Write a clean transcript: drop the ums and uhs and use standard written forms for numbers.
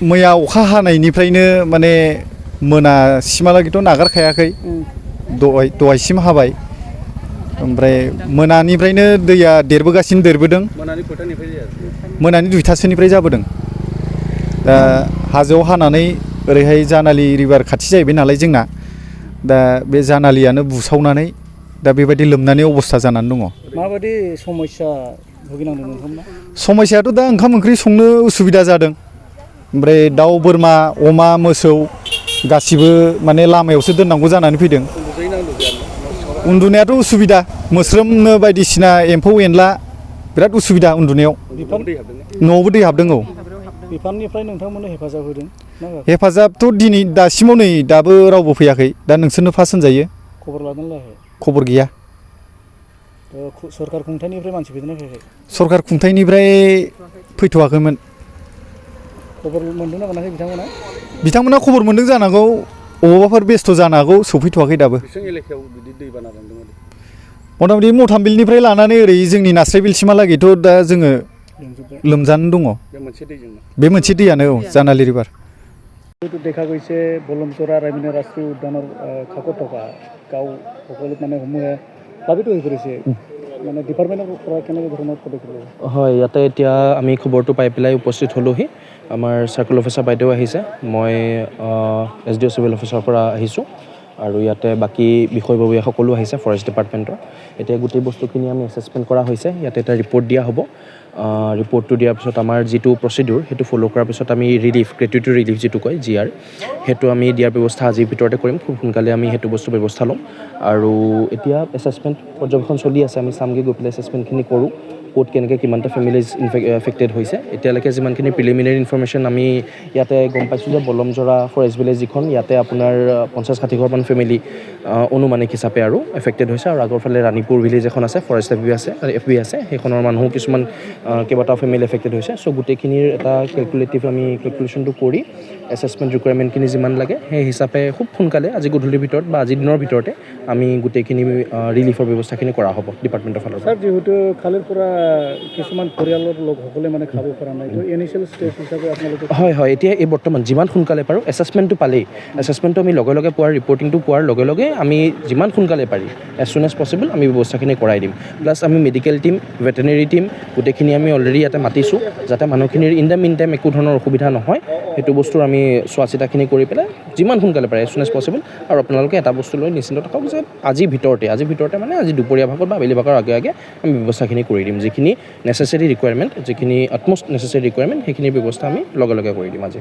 मैया अखा हानायनिफ्रायनो माने मोनासिमहालागैथ' नागारखायाखै दहायसिम हाबाय ओमफ्राय मोनानिफ्रायनो दैया देरबोदों मोनानि 2टासोनिफ्राय जाबोदों दा हाजोआव हानानै ओरैहाय जानालि रिभार खाथि जाहैबाय नालाय जोंना दा बे जानालियानो बुसावनानै दा बेबायदि लोमनानै अबस्था जानानै दङ माबायदि समस्या भुगिनांदों नोंथांमोना समस्यायाथ' दा ओंखाम ओंख्रि संनो उसुबिदा जादों ओमफ्राय दाउ बोरमा अमा मोसौ गासिबो माने लामायावसो दोननांगौ जानानै फैदों उन्दुनायाथ' उसुबिदा मोस्रोमनो बायदिसिना एम्फौ एनला बिराद उसुबिदा उन्दुनायाव न'आवबो दै हाबदों औ बिफाननिफ्राय नोंथांमोननो हेफाजाब होदों हेफाजाबथ' दिनै दासिमाव नै दाबो रावबो फैयाखै दा नोंसोरनो फार्स्ट होनजायो खबर लादों लायाखै खबर गैया सरकार खुंथायनिफ्राय मानसि फैदोंना फैयाखै सरकार खुंथायनिफ्राय फैथ'वाखैमोन खबर मोनदोंना मोनाखै बिथांमोना खबर मोनदों जानांगौ अबावबाफोर बेस्थ' जानो हागौ सफैथ'वाखै दाबो मथा-मथि मथामबिलनिफ्राय लानानै ओरै जोंनि नास्रायबिलसिमहालागैथ' दा जोङो लोमजानानै दङ बे मोनसे दैयानो औ জানালি রিভার দেখা গৈছে বলমজৰা ৰাইমনা ৰাষ্ট্ৰীয় উদ্যানৰ কাষত থকা গাঁও সকলো মানে সমূহে প্লাবিত হৈ পৰিছে মানে ডিপাৰ্টমেণ্টৰ পৰা কেনেকুৱা ধৰণৰ পদক্ষেপ ল'ব হয় ইয়াতে এতিয়া আমি খবৰটো পাই পেলাই উপস্থিত হ'লোহি আমাৰ চাৰ্কল অফিচাৰ বাইদেউ আহিছে মই SDO চিভিল অফিচাৰৰ পৰা আহিছোঁ আৰু ইয়াতে বাকী বিষয়ববীয়া সকলো আহিছে ফৰেষ্ট ডিপাৰ্টমেণ্টৰ এতিয়া গোটেই বস্তুখিনি আমি এছেছমেণ্ট কৰা হৈছে ইয়াতে এটা ৰিপৰ্ট দিয়া হ'ব ৰিপৰ্টটো দিয়াৰ পিছত আমাৰ যিটো প্ৰচিডিউৰ সেইটো ফ'ল' কৰাৰ পিছত আমি গ্ৰেটুইটি ৰিলিফ যিটো কয় GR সেইটো আমি দিয়াৰ ব্যৱস্থা আজিৰ ভিতৰতে কৰিম খুব সোনকালে আমি সেইটো বস্তু ব্যৱস্থা ল'ম আৰু এতিয়া এছেছমেণ্ট পৰ্যবেক্ষণ চলি আছে আমি চামগৈ গৈ পেলাই এছেছমেণ্টখিনি কৰোঁ ক'ত কেনেকৈ কিমানটা ফেমিলিজ এফেক্টেড হৈছে এতিয়ালৈকে যিমানখিনি প্ৰিলিমিনাৰী ইনফৰমেশ্যন আমি ইয়াতে গম পাইছোঁ যে বলমজৰা ফৰেষ্ট ভিলেজ যিখন ইয়াতে আপোনাৰ 50-60 ঘৰমান ফেমিলি অনুমানিক হিচাপে আৰু এফেক্টেড হৈছে আৰু আগৰ ফালে ৰাণীপুৰ ভিলেজ এখন আছে ফৰেষ্ট FB আছে সেইখনৰ মানুহো কিছুমান কেইবাটাও ফেমিলি এফেক্টেড হৈছে চ' গোটেইখিনিৰ এটা কেলকুলেশ্যনটো কৰি এছেছমেণ্ট ৰিকুৱাৰমেণ্টখিনি যিমান লাগে সেই হিচাপে খুব সোনকালে আজি গধূলিৰ ভিতৰত বা আজি দিনৰ ভিতৰতে আমি গোটেইখিনি ৰিলিফৰ ব্যৱস্থাখিনি কৰা হ'ব ডিপাৰ্টমেণ্টৰ ফালৰ পৰা যিহেতু খালৰ পৰা কিছুমান পৰিয়ালৰ লোকসকলে মানে খাব পৰা নাই তো ইনিচিয়েল ষ্টেজ হিচাপে আপোনালোকে হয় এতিয়া এই বৰ্তমান যিমান সোনকালে পাৰোঁ এছেছমেণ্টটো পালেই এছেছমেণ্টটো আমি লগে লগে পোৱাৰ ৰিপৰ্টিংটো পোৱাৰ লগে লগে আমি যিমান সোনকালে পাৰি এজ চুন এজ পচিবল আমি ব্যৱস্থাখিনি কৰাই দিম প্লাছ আমি মেডিকেল টিম ভেটেনেৰী টিম গোটেইখিনি আমি অলৰেডি ইয়াতে মাতিছোঁ যাতে মানুহখিনিৰ ইন দ্য মিন টাইম একো ধৰণৰ অসুবিধা নহয় সেইটো বস্তুৰ আমি চোৱা চিতাখিনি কৰি পেলাই যিমান সোনকালে পাৰে এজ চুন এজ পচিবল আৰু আপোনালোকে এটা বস্তু লৈ নিশ্চিন্ত থাকক যে আজিৰ ভিতৰতে মানে আজি দুপৰীয়া ভাগত বা আবেলি ভাগৰ আগে আগে আমি ব্যৱস্থাখিনি কৰি দিম যিখিনি নেচেচেৰী ৰিকুৱাৰমেণ্ট যিখিনি আটমষ্ট নেচেচেৰী ৰিকুৱাৰমেণ্ট সেইখিনি ব্যৱস্থা আমি লগে লগে কৰি দিম আজি